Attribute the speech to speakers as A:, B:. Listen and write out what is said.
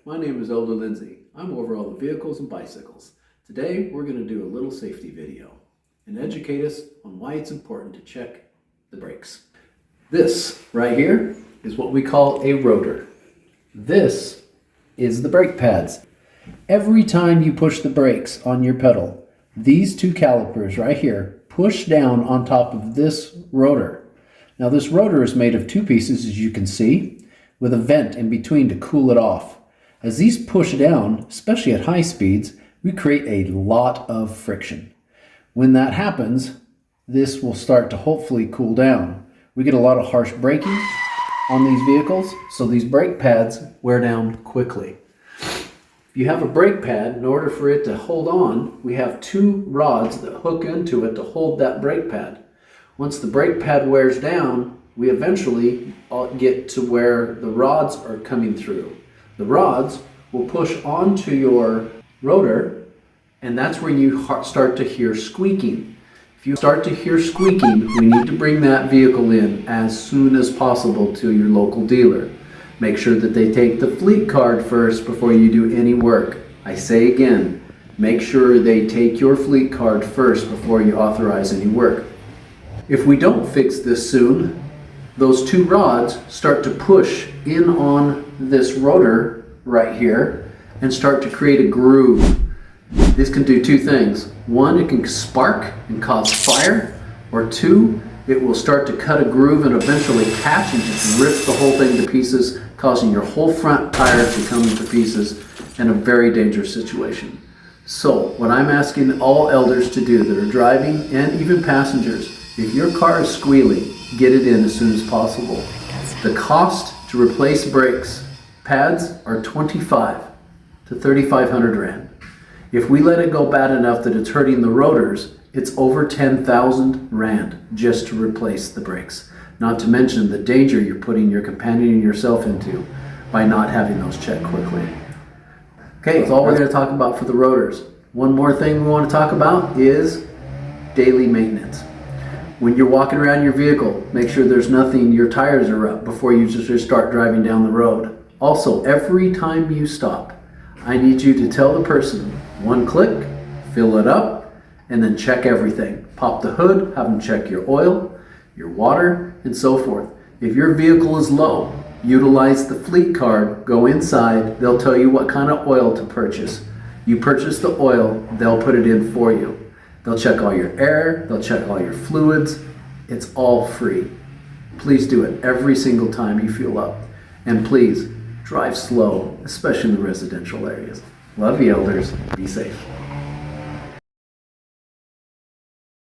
A: my name is Elder Lindsay. I'm over all the vehicles and bicycles. Today we're going to do a little safety video and educate us on why it's important to check the brakes. This right here is what we call a rotor. This is the brake pads. Every time you push the brakes on your pedal, these two calipers right here push down on top of this rotor. Now this rotor is made of two pieces, as you can see, with a vent in between to cool it off. As these push down, especially at high speeds, we create a lot of friction. When that happens, this will start to hopefully cool down. We get a lot of harsh braking on these vehicles, so these brake pads wear down quickly. If you have a brake pad, in order for it to hold on, we have two rods that hook into it to hold that brake pad. Once the brake pad wears down, we eventually get to where the rods are coming through. The rods will push onto your rotor, and that's where you start to hear squeaking. If you start to hear squeaking, we need to bring that vehicle in as soon as possible to your local dealer. Make sure that they take the fleet card first before you do any work. I say again, make sure they take your fleet card first before you authorize any work. If we don't fix this soon, those two rods start to push in on this rotor right here and start to create a groove. This can do two things. One, it can spark and cause fire, or two, it will start to cut a groove and eventually catch and just rip the whole thing to pieces, causing your whole front tire to come to pieces in a very dangerous situation. So what I'm asking all elders to do that are driving, and even passengers, if your car is squealing, get it in as soon as possible. The cost to replace brakes pads are 25 to 3,500 Rand. If we let it go bad enough that it's hurting the rotors, it's over 10,000 Rand just to replace the brakes. Not to mention the danger you're putting your companion and yourself into by not having those checked quickly. Okay, that's all we're going to talk about for the rotors. One more thing we want to talk about is daily maintenance. When you're walking around your vehicle, make sure there's nothing, your tires are up before you just start driving down the road. Also, every time you stop, I need you to tell the person, one click, fill it up, and then check everything. Pop the hood, have them check your oil, your water, and so forth. If your vehicle is low, utilize the fleet card, go inside, they'll tell you what kind of oil to purchase. You purchase the oil, they'll put it in for you. They'll check all your air, they'll check all your fluids. It's all free. Please do it every single time you fuel up. And please, drive slow, especially in the residential areas. Love you, elders. Be safe.